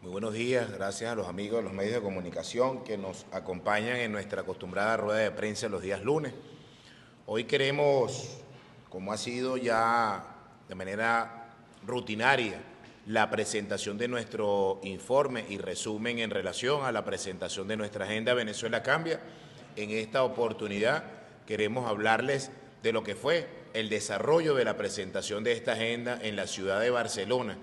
Muy buenos días, gracias a los amigos de los medios de comunicación que nos acompañan en nuestra acostumbrada rueda de prensa los días lunes. Hoy queremos, como ha sido ya de manera rutinaria, la presentación de nuestro informe y resumen en relación a la presentación de nuestra agenda Venezuela Cambia. En esta oportunidad queremos hablarles de lo que fue el desarrollo de la presentación de esta agenda en la ciudad de Barcelona,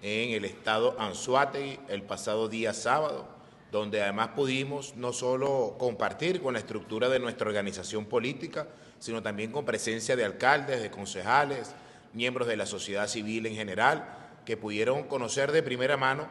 en el estado Anzoátegui, el pasado día sábado, donde además pudimos no solo compartir con la estructura de nuestra organización política, sino también con presencia de alcaldes, de concejales, miembros de la sociedad civil en general, que pudieron conocer de primera mano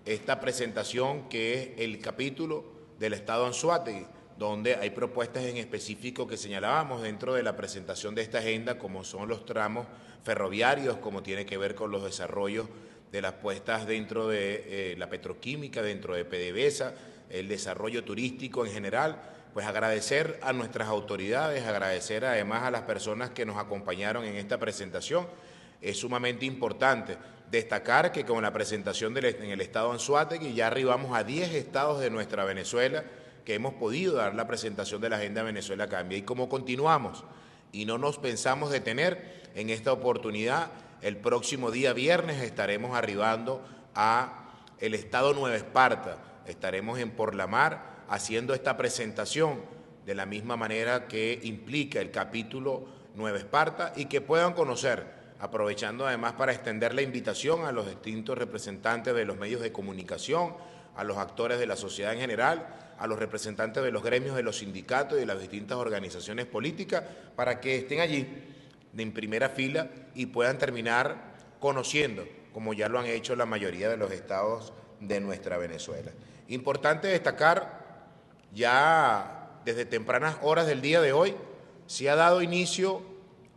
esta presentación que es el capítulo del estado Anzoátegui, donde hay propuestas en específico que señalábamos dentro de la presentación de esta agenda, como son los tramos ferroviarios, como tiene que ver con los desarrollos de las puestas dentro de la petroquímica, dentro de PDVSA, el desarrollo turístico en general. Pues agradecer a nuestras autoridades, agradecer además a las personas que nos acompañaron en esta presentación. Es sumamente importante destacar que con la presentación en el estado Anzoátegui ya arribamos a 10 estados de nuestra Venezuela que hemos podido dar la presentación de la Agenda Venezuela Cambia. Y como continuamos y no nos pensamos detener en esta oportunidad, el próximo día viernes estaremos arribando a el estado Nueva Esparta, estaremos en Porlamar haciendo esta presentación de la misma manera que implica el capítulo Nueva Esparta y que puedan conocer, aprovechando además para extender la invitación a los distintos representantes de los medios de comunicación, a los actores de la sociedad en general, a los representantes de los gremios de los sindicatos y de las distintas organizaciones políticas, para que estén allí en primera fila y puedan terminar conociendo, como ya lo han hecho la mayoría de los estados de nuestra Venezuela. Importante destacar, ya desde tempranas horas del día de hoy, se ha dado inicio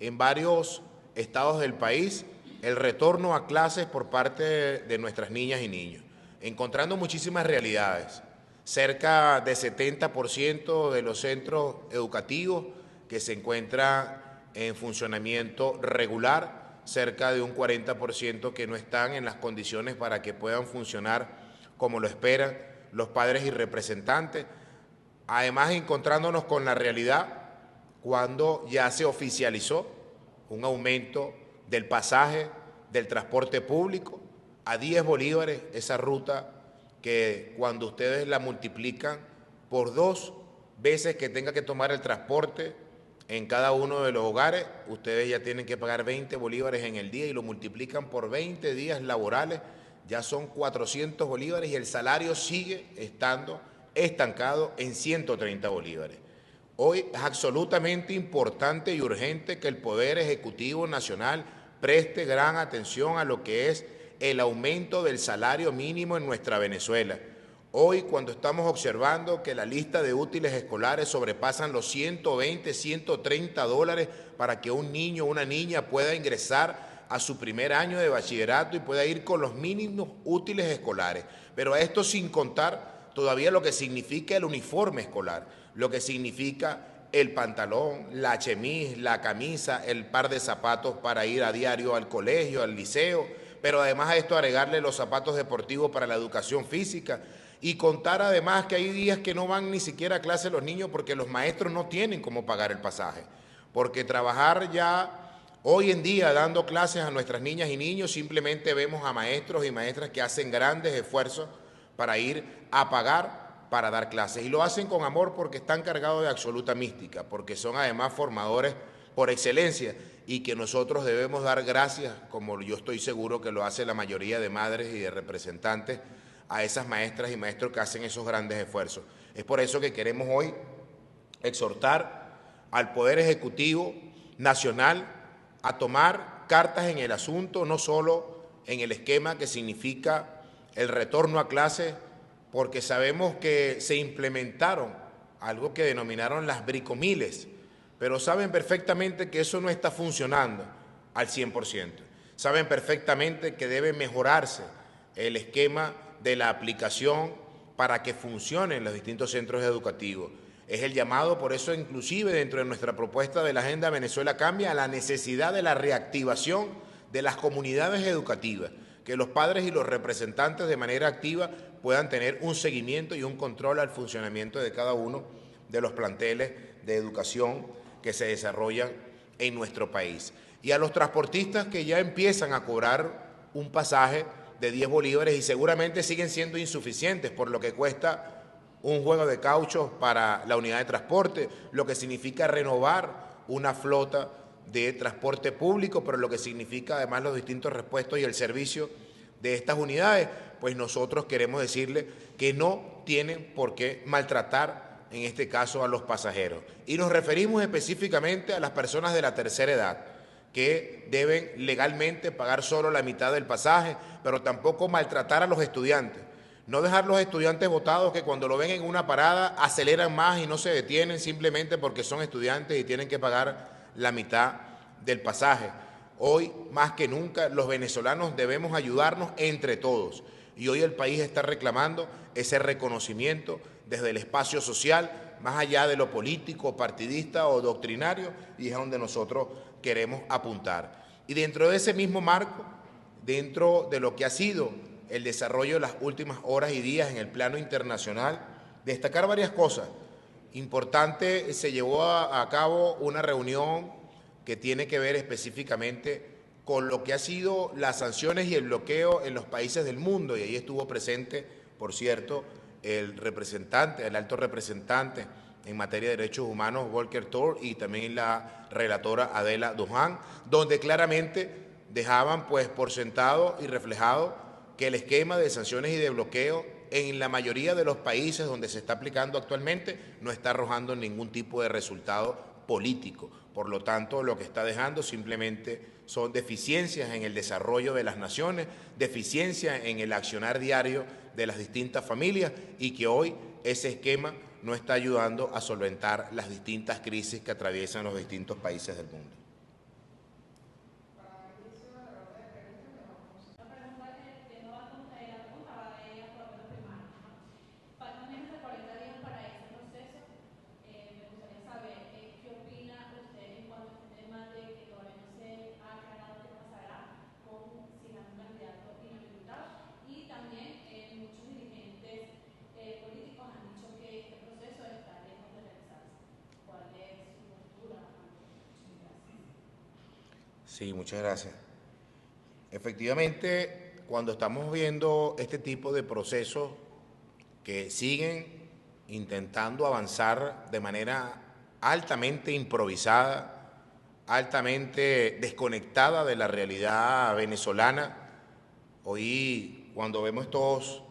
en varios estados del país el retorno a clases por parte de nuestras niñas y niños, encontrando muchísimas realidades. Cerca de 70% de los centros educativos que se encuentran en funcionamiento regular, cerca de un 40% que no están en las condiciones para que puedan funcionar como lo esperan los padres y representantes. Además, encontrándonos con la realidad cuando ya se oficializó un aumento del pasaje del transporte público a 10 bolívares, esa ruta que cuando ustedes la multiplican por 2 veces que tenga que tomar el transporte en cada uno de los hogares, ustedes ya tienen que pagar 20 bolívares en el día y lo multiplican por 20 días laborales, ya son 400 bolívares y el salario sigue estando estancado en 130 bolívares. Hoy es absolutamente importante y urgente que el Poder Ejecutivo Nacional preste gran atención a lo que es el aumento del salario mínimo en nuestra Venezuela. Hoy, cuando estamos observando que la lista de útiles escolares sobrepasan los 120, 130 dólares para que un niño o una niña pueda ingresar a su primer año de bachillerato y pueda ir con los mínimos útiles escolares. Pero a esto sin contar todavía lo que significa el uniforme escolar, lo que significa el pantalón, la chemise, la camisa, el par de zapatos para ir a diario al colegio, al liceo, pero además a esto agregarle los zapatos deportivos para la educación física y contar además que hay días que no van ni siquiera a clase los niños porque los maestros no tienen cómo pagar el pasaje, porque trabajar ya hoy en día dando clases a nuestras niñas y niños, simplemente vemos a maestros y maestras que hacen grandes esfuerzos para ir a pagar para dar clases y lo hacen con amor porque están cargados de absoluta mística, porque son además formadores por excelencia y que nosotros debemos dar gracias, como yo estoy seguro que lo hace la mayoría de madres y de representantes, a esas maestras y maestros que hacen esos grandes esfuerzos. Es por eso que queremos hoy exhortar al Poder Ejecutivo Nacional a tomar cartas en el asunto, no solo en el esquema que significa el retorno a clases, porque sabemos que se implementaron algo que denominaron las bricomiles, pero saben perfectamente que eso no está funcionando al 100%. Saben perfectamente que debe mejorarse el esquema de la aplicación para que funcionen los distintos centros educativos. Es el llamado, por eso inclusive dentro de nuestra propuesta de la Agenda Venezuela Cambia, a la necesidad de la reactivación de las comunidades educativas. que los padres y los representantes de manera activa puedan tener un seguimiento y un control al funcionamiento de cada uno de los planteles de educación que se desarrollan en nuestro país. Y a los transportistas que ya empiezan a cobrar un pasaje de 10 bolívares y seguramente siguen siendo insuficientes por lo que cuesta un juego de cauchos para la unidad de transporte, lo que significa renovar una flota de transporte público, pero lo que significa además los distintos repuestos y el servicio de estas unidades, pues nosotros queremos decirle que no tienen por qué maltratar en este caso a los pasajeros. Y nos referimos específicamente a las personas de la tercera edad, que deben legalmente pagar solo la mitad del pasaje, pero tampoco maltratar a los estudiantes. No dejar los estudiantes botados que cuando lo ven en una parada aceleran más y no se detienen simplemente porque son estudiantes y tienen que pagar la mitad del pasaje. Hoy, más que nunca, los venezolanos debemos ayudarnos entre todos. Y hoy el país está reclamando ese reconocimiento desde el espacio social, más allá de lo político, partidista o doctrinario, y es a donde nosotros queremos apuntar. Y dentro de ese mismo marco, dentro de lo que ha sido el desarrollo de las últimas horas y días en el plano internacional, destacar varias cosas. Importante, se llevó a cabo una reunión que tiene que ver específicamente con lo que ha sido las sanciones y el bloqueo en los países del mundo, y ahí estuvo presente, por cierto, el alto representante en materia de derechos humanos, Volker Turk, y también la relatora Adela Dohan, donde claramente dejaban pues por sentado y reflejado que el esquema de sanciones y de bloqueo en la mayoría de los países donde se está aplicando actualmente no está arrojando ningún tipo de resultado político. Por lo tanto, lo que está dejando simplemente son deficiencias en el desarrollo de las naciones, deficiencias en el accionar diario de las distintas familias, y que hoy ese esquema no está ayudando a solventar las distintas crisis que atraviesan los distintos países del mundo. Sí, muchas gracias. Efectivamente, cuando estamos viendo este tipo de procesos que siguen intentando avanzar de manera altamente improvisada, altamente desconectada de la realidad venezolana, hoy cuando vemos estos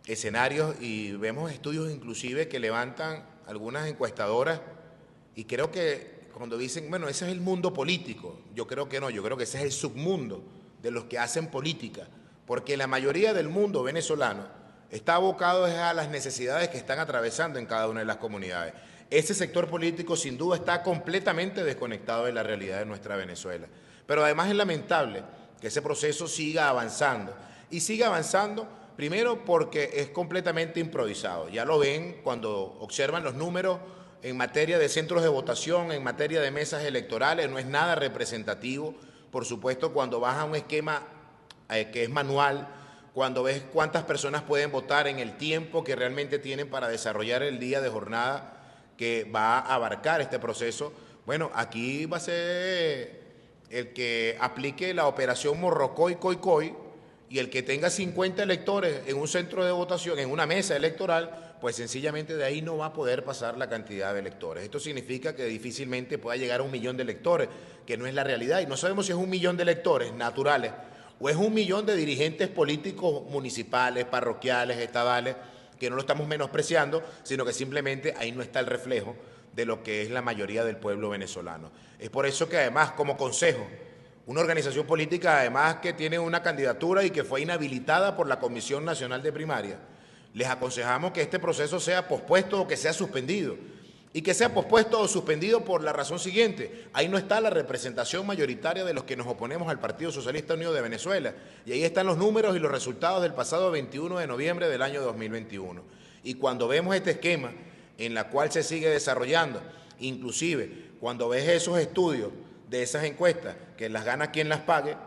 escenarios y vemos estudios inclusive que levantan algunas encuestadoras, y creo que cuando dicen, bueno, ese es el mundo político, yo creo que no, yo creo que ese es el submundo de los que hacen política, porque la mayoría del mundo venezolano está abocado a las necesidades que están atravesando en cada una de las comunidades. Ese sector político sin duda está completamente desconectado de la realidad de nuestra Venezuela. Pero además es lamentable que ese proceso siga avanzando, y siga avanzando primero porque es completamente improvisado. Ya lo ven cuando observan los números en materia de centros de votación, en materia de mesas electorales, no es nada representativo. Por supuesto, cuando vas a un esquema que es manual, cuando ves cuántas personas pueden votar en el tiempo que realmente tienen para desarrollar el día de jornada que va a abarcar este proceso, bueno, aquí va a ser el que aplique la operación Morrocoy Coicoy, y el que tenga 50 electores en un centro de votación, en una mesa electoral, pues sencillamente de ahí no va a poder pasar la cantidad de electores. Esto significa que difícilmente pueda llegar a 1 millón de electores, que no es la realidad, y no sabemos si es 1 millón de electores naturales o es 1 millón de dirigentes políticos municipales, parroquiales, estadales, que no lo estamos menospreciando, sino que simplemente ahí no está el reflejo de lo que es la mayoría del pueblo venezolano. Es por eso que además, como consejo, una organización política además que tiene una candidatura y que fue inhabilitada por la Comisión Nacional de Primaria, les aconsejamos que este proceso sea pospuesto o que sea suspendido. Y que sea pospuesto o suspendido por la razón siguiente: ahí no está la representación mayoritaria de los que nos oponemos al Partido Socialista Unido de Venezuela. Y ahí están los números y los resultados del pasado 21 de noviembre del año 2021. Y cuando vemos este esquema en la cual se sigue desarrollando, inclusive cuando ves esos estudios de esas encuestas, que las gana quien las pague,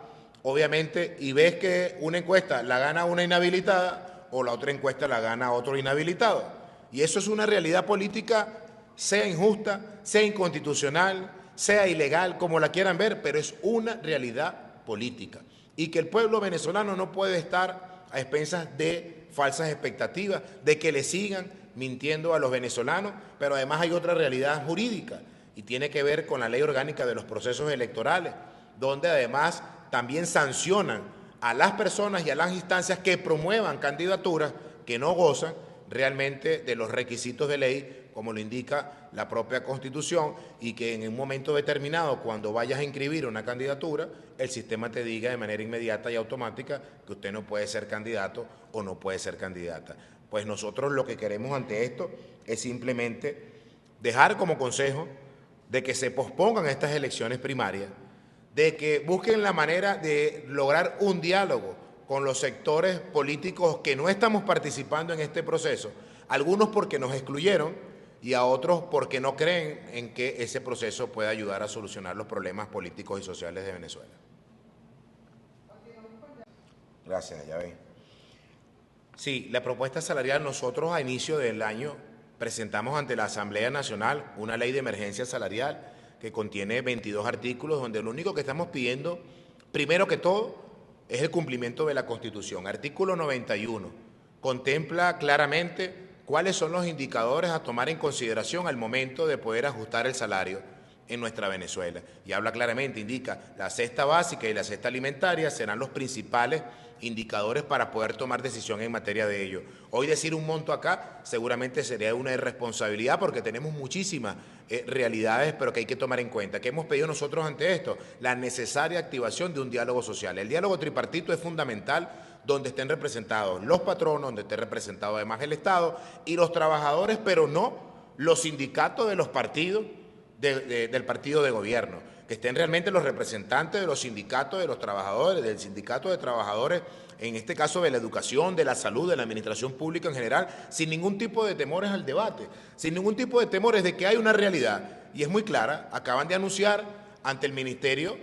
obviamente, y ves que una encuesta la gana una inhabilitada o la otra encuesta la gana otro inhabilitado. Y eso es una realidad política, sea injusta, sea inconstitucional, sea ilegal, como la quieran ver, pero es una realidad política. Y que el pueblo venezolano no puede estar a expensas de falsas expectativas, de que le sigan mintiendo a los venezolanos, pero además hay otra realidad jurídica y tiene que ver con la ley orgánica de los procesos electorales, donde además también sancionan a las personas y a las instancias que promuevan candidaturas que no gozan realmente de los requisitos de ley, como lo indica la propia Constitución, y que en un momento determinado, cuando vayas a inscribir una candidatura, el sistema te diga de manera inmediata y automática que usted no puede ser candidato o no puede ser candidata. Pues nosotros lo que queremos ante esto es simplemente dejar como consejo de que se pospongan estas elecciones primarias, de que busquen la manera de lograr un diálogo con los sectores políticos que no estamos participando en este proceso, algunos porque nos excluyeron y a otros porque no creen en que ese proceso pueda ayudar a solucionar los problemas políticos y sociales de Venezuela. Gracias, ya ven. Sí, la propuesta salarial, nosotros a inicio del año presentamos ante la Asamblea Nacional una ley de emergencia salarial que contiene 22 artículos, donde lo único que estamos pidiendo, primero que todo, es el cumplimiento de la Constitución. Artículo 91 contempla claramente cuáles son los indicadores a tomar en consideración al momento de poder ajustar el salario en nuestra Venezuela. Y habla claramente, indica, la cesta básica y la cesta alimentaria serán los principales indicadores para poder tomar decisión en materia de ello. Hoy decir un monto acá seguramente sería una irresponsabilidad porque tenemos muchísimas realidades, pero que hay que tomar en cuenta. ¿Qué hemos pedido nosotros ante esto? La necesaria activación de un diálogo social. El diálogo tripartito es fundamental, donde estén representados los patronos, donde esté representado además el Estado y los trabajadores, pero no los sindicatos de los partidos del partido de gobierno, que estén realmente los representantes de los sindicatos de los trabajadores, del sindicato de trabajadores, en este caso de la educación, de la salud, de la administración pública en general, sin ningún tipo de temores al debate, sin ningún tipo de temores de que hay una realidad, y es muy clara. Acaban de anunciar ante el Ministerio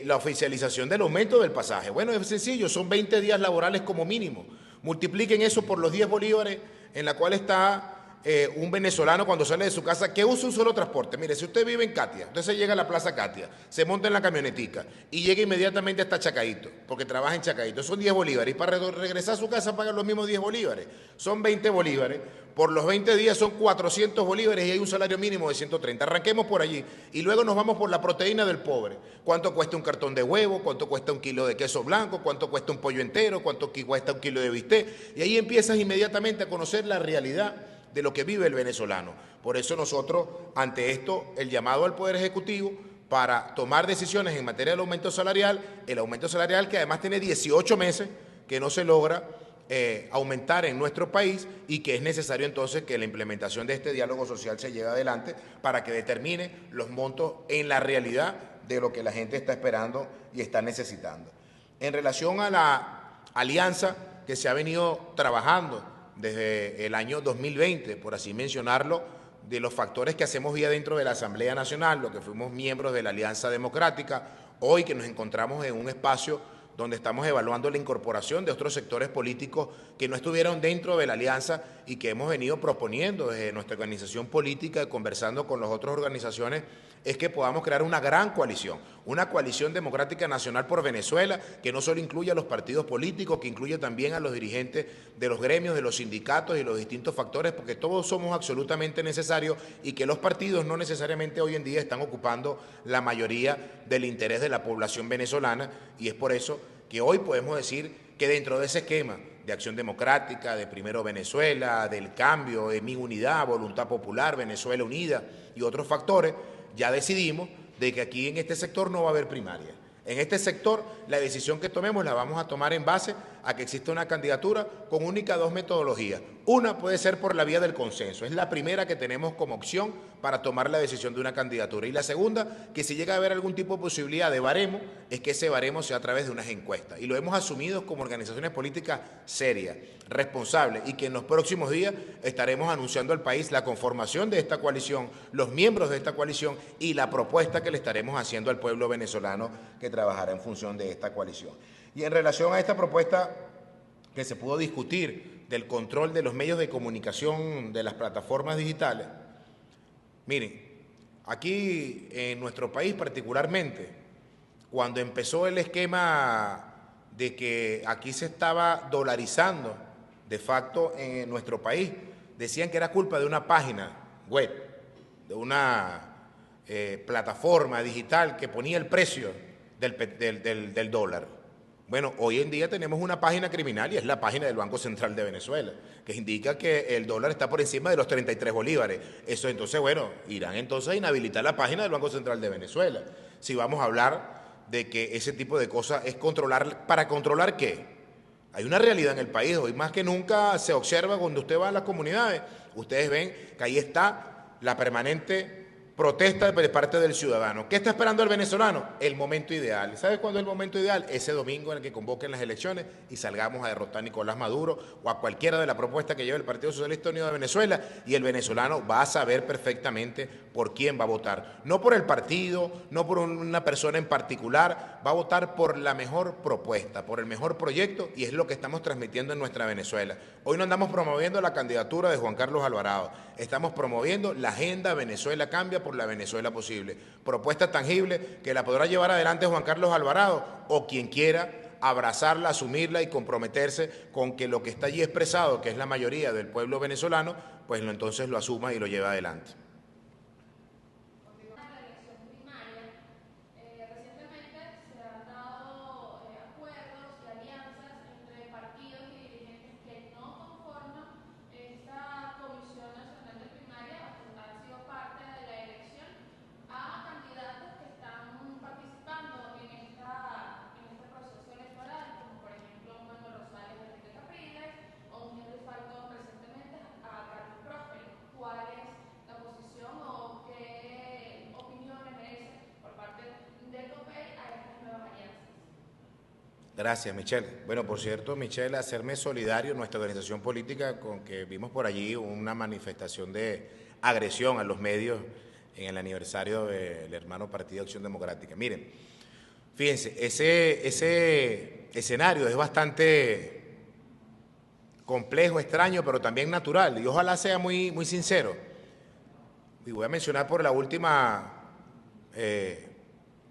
la oficialización del aumento del pasaje. Bueno, es sencillo, son 20 días laborales como mínimo. Multipliquen eso por los 10 bolívares en la cual está un venezolano cuando sale de su casa, que usa un solo transporte. Mire, si usted vive en Catia, usted se llega a la Plaza Catia, se monta en la camionetica y llega inmediatamente hasta Chacaíto, porque trabaja en Chacaíto, son 10 bolívares, y para regresar a su casa pagan los mismos 10 bolívares, son 20 bolívares, por los 20 días son 400 bolívares y hay un salario mínimo de 130. Arranquemos por allí y luego nos vamos por la proteína del pobre. ¿Cuánto cuesta un cartón de huevo? ¿Cuánto cuesta un kilo de queso blanco? ¿Cuánto cuesta un pollo entero? ¿Cuánto cuesta un kilo de bistec? Y ahí empiezas inmediatamente a conocer la realidad de lo que vive el venezolano. Por eso nosotros, ante esto, el llamado al Poder Ejecutivo para tomar decisiones en materia del aumento salarial, el aumento salarial que además tiene 18 meses que no se logra aumentar en nuestro país, y que es necesario entonces que la implementación de este diálogo social se lleve adelante para que determine los montos en la realidad de lo que la gente está esperando y está necesitando. En relación a la alianza que se ha venido trabajando desde el año 2020, por así mencionarlo, de los factores que hacemos vía dentro de la Asamblea Nacional, lo que fuimos miembros de la Alianza Democrática, hoy que nos encontramos en un espacio donde estamos evaluando la incorporación de otros sectores políticos que no estuvieron dentro de la alianza y que hemos venido proponiendo desde nuestra organización política y conversando con las otras organizaciones, es que podamos crear una gran coalición, una coalición democrática nacional por Venezuela, que no solo incluya a los partidos políticos, que incluya también a los dirigentes de los gremios, de los sindicatos y los distintos factores, porque todos somos absolutamente necesarios y que los partidos no necesariamente hoy en día están ocupando la mayoría del interés de la población venezolana, y es por eso que hoy podemos decir que dentro de ese esquema de Acción Democrática, de Primero Venezuela, del Cambio, de Mi Unidad, Voluntad Popular, Venezuela Unida y otros factores, ya decidimos de que aquí en este sector no va a haber primaria. En este sector la decisión que tomemos la vamos a tomar en base a que exista una candidatura con única dos metodologías. Una puede ser por la vía del consenso, es la primera que tenemos como opción para tomar la decisión de una candidatura. Y la segunda, que si llega a haber algún tipo de posibilidad de baremo, es que ese baremo sea a través de unas encuestas. Y lo hemos asumido como organizaciones políticas serias, responsables, y que en los próximos días estaremos anunciando al país la conformación de esta coalición, los miembros de esta coalición y la propuesta que le estaremos haciendo al pueblo venezolano que trabajará en función de esta coalición. Y en relación a esta propuesta que se pudo discutir del control de los medios de comunicación de las plataformas digitales, miren, aquí en nuestro país particularmente, cuando empezó el esquema de que aquí se estaba dolarizando de facto en nuestro país, decían que era culpa de una página web, de una plataforma digital que ponía el precio del dólar. Bueno, hoy en día tenemos una página criminal y es la página del Banco Central de Venezuela, que indica que el dólar está por encima de los 33 bolívares. Eso entonces, bueno, irán entonces a inhabilitar la página del Banco Central de Venezuela. Si vamos a hablar de que ese tipo de cosas es controlar, ¿para controlar qué? Hay una realidad en el país, hoy más que nunca se observa cuando usted va a las comunidades, ustedes ven que ahí está la permanente protesta de parte del ciudadano. ¿Qué está esperando el venezolano? El momento ideal. ¿Sabe cuándo es el momento ideal? Ese domingo en el que convoquen las elecciones y salgamos a derrotar a Nicolás Maduro o a cualquiera de la propuesta que lleve el Partido Socialista Unido de Venezuela, y el venezolano va a saber perfectamente por quién va a votar. No por el partido, no por una persona en particular, va a votar por la mejor propuesta, por el mejor proyecto, y es lo que estamos transmitiendo en nuestra Venezuela. Hoy no andamos promoviendo la candidatura de Juan Carlos Alvarado, estamos promoviendo la agenda Venezuela Cambia por la Venezuela posible. Propuesta tangible que la podrá llevar adelante Juan Carlos Alvarado o quien quiera abrazarla, asumirla y comprometerse con que lo que está allí expresado, que es la mayoría del pueblo venezolano, pues entonces lo asuma y lo lleve adelante. Gracias, Michelle. Bueno, por cierto, Michelle, hacerme solidario, nuestra organización política, con que vimos por allí una manifestación de agresión a los medios en el aniversario del hermano Partido Acción Democrática. Miren, fíjense, ese escenario es bastante complejo, extraño, pero también natural, y ojalá sea muy, muy sincero. Y voy a mencionar por la última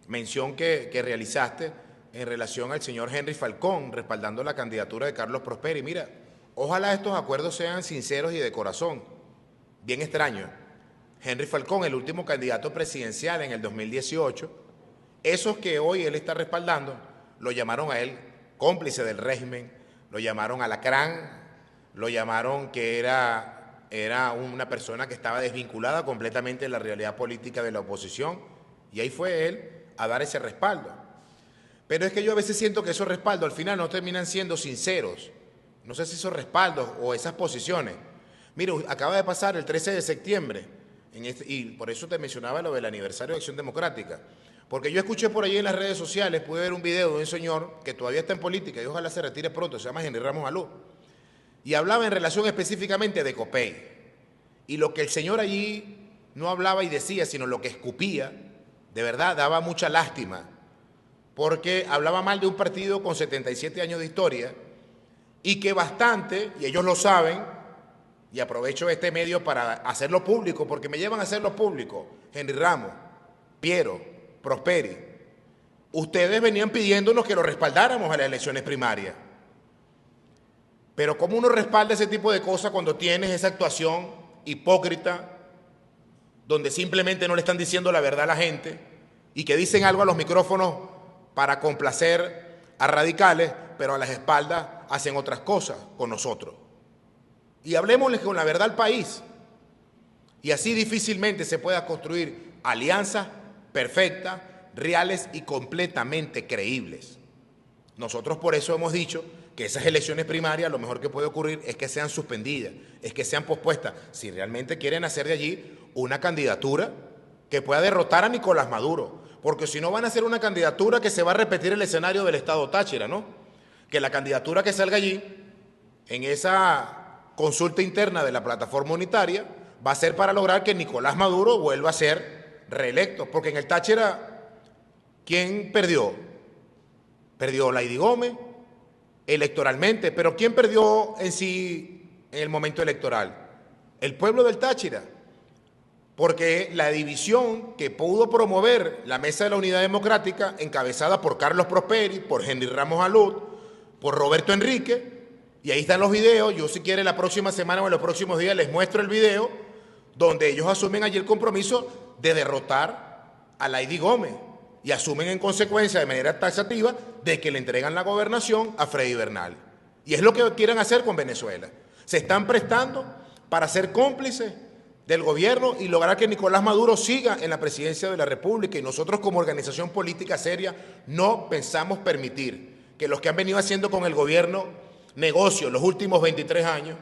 mención que realizaste, en relación al señor Henry Falcón, respaldando la candidatura de Carlos Prosperi. Mira, ojalá estos acuerdos sean sinceros y de corazón. Bien extraño. Henry Falcón, el último candidato presidencial en el 2018, esos que hoy él está respaldando, lo llamaron a él cómplice del régimen, lo llamaron alacrán, lo llamaron que era una persona que estaba desvinculada completamente de la realidad política de la oposición, y ahí fue él a dar ese respaldo. Pero es que yo a veces siento que esos respaldos al final no terminan siendo sinceros. No sé si esos respaldos o esas posiciones. Mire, acaba de pasar el 13 de septiembre, y por eso te mencionaba lo del aniversario de Acción Democrática. Porque yo escuché por ahí en las redes sociales, pude ver un video de un señor que todavía está en política y ojalá se retire pronto, se llama Henry Ramos Alú, y hablaba en relación específicamente de Copey. Y lo que el señor allí no hablaba y decía, sino lo que escupía, de verdad daba mucha lástima, porque hablaba mal de un partido con 77 años de historia y que bastante, y ellos lo saben, y aprovecho este medio para hacerlo público, porque me llevan a hacerlo público, Henry Ramos, Piero, Prosperi, ustedes venían pidiéndonos que lo respaldáramos a las elecciones primarias. Pero ¿cómo uno respalda ese tipo de cosas cuando tienes esa actuación hipócrita, donde simplemente no le están diciendo la verdad a la gente y que dicen algo a los micrófonos para complacer a radicales, pero a las espaldas hacen otras cosas con nosotros? Y hablemosles con la verdad al país. Y así difícilmente se pueda construir alianzas perfectas, reales y completamente creíbles. Nosotros por eso hemos dicho que esas elecciones primarias lo mejor que puede ocurrir es que sean suspendidas, es que sean pospuestas, si realmente quieren hacer de allí una candidatura que pueda derrotar a Nicolás Maduro, porque si no van a hacer una candidatura que se va a repetir el escenario del Estado Táchira, ¿no? Que la candidatura que salga allí, en esa consulta interna de la plataforma unitaria, va a ser para lograr que Nicolás Maduro vuelva a ser reelecto, porque en el Táchira, ¿quién perdió? Perdió Lady Gómez electoralmente, pero ¿quién perdió en sí en el momento electoral? El pueblo del Táchira, porque la división que pudo promover la Mesa de la Unidad Democrática, encabezada por Carlos Prosperi, por Henry Ramos Alud, por Roberto Enrique, y ahí están los videos, yo si quiere la próxima semana o en los próximos días les muestro el video, donde ellos asumen allí el compromiso de derrotar a Lady Gómez, y asumen en consecuencia de manera taxativa de que le entregan la gobernación a Freddy Bernal. Y es lo que quieren hacer con Venezuela. Se están prestando para ser cómplices del gobierno y lograr que Nicolás Maduro siga en la presidencia de la República. Y nosotros como organización política seria no pensamos permitir que los que han venido haciendo con el gobierno negocio los últimos 23 años,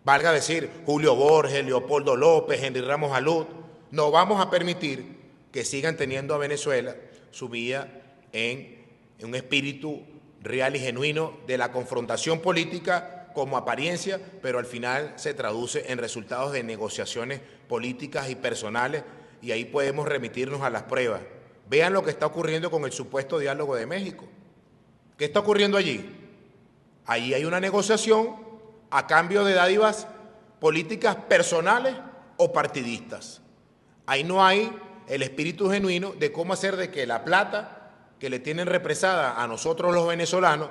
valga decir Julio Borges, Leopoldo López, Henry Ramos Alud, no vamos a permitir que sigan teniendo a Venezuela sumida en un espíritu real y genuino de la confrontación política como apariencia, pero al final se traduce en resultados de negociaciones políticas y personales, y ahí podemos remitirnos a las pruebas. Vean lo que está ocurriendo con el supuesto diálogo de México. ¿Qué está ocurriendo allí? Allí hay una negociación a cambio de dádivas políticas personales o partidistas. Ahí no hay el espíritu genuino de cómo hacer de que la plata que le tienen represada a nosotros los venezolanos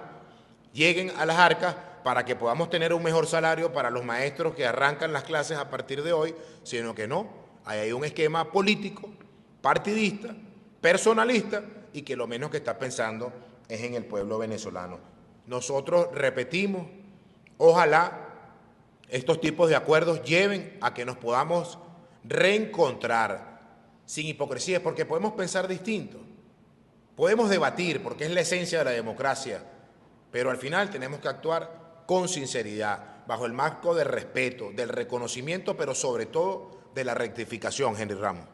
lleguen a las arcas para que podamos tener un mejor salario para los maestros que arrancan las clases a partir de hoy, sino que no, ahí hay un esquema político, partidista, personalista y que lo menos que está pensando es en el pueblo venezolano. Nosotros repetimos, ojalá estos tipos de acuerdos lleven a que nos podamos reencontrar sin hipocresía, porque podemos pensar distinto, podemos debatir, porque es la esencia de la democracia, pero al final tenemos que actuar con sinceridad, bajo el marco del respeto, del reconocimiento, pero sobre todo de la rectificación, Henry Ramos.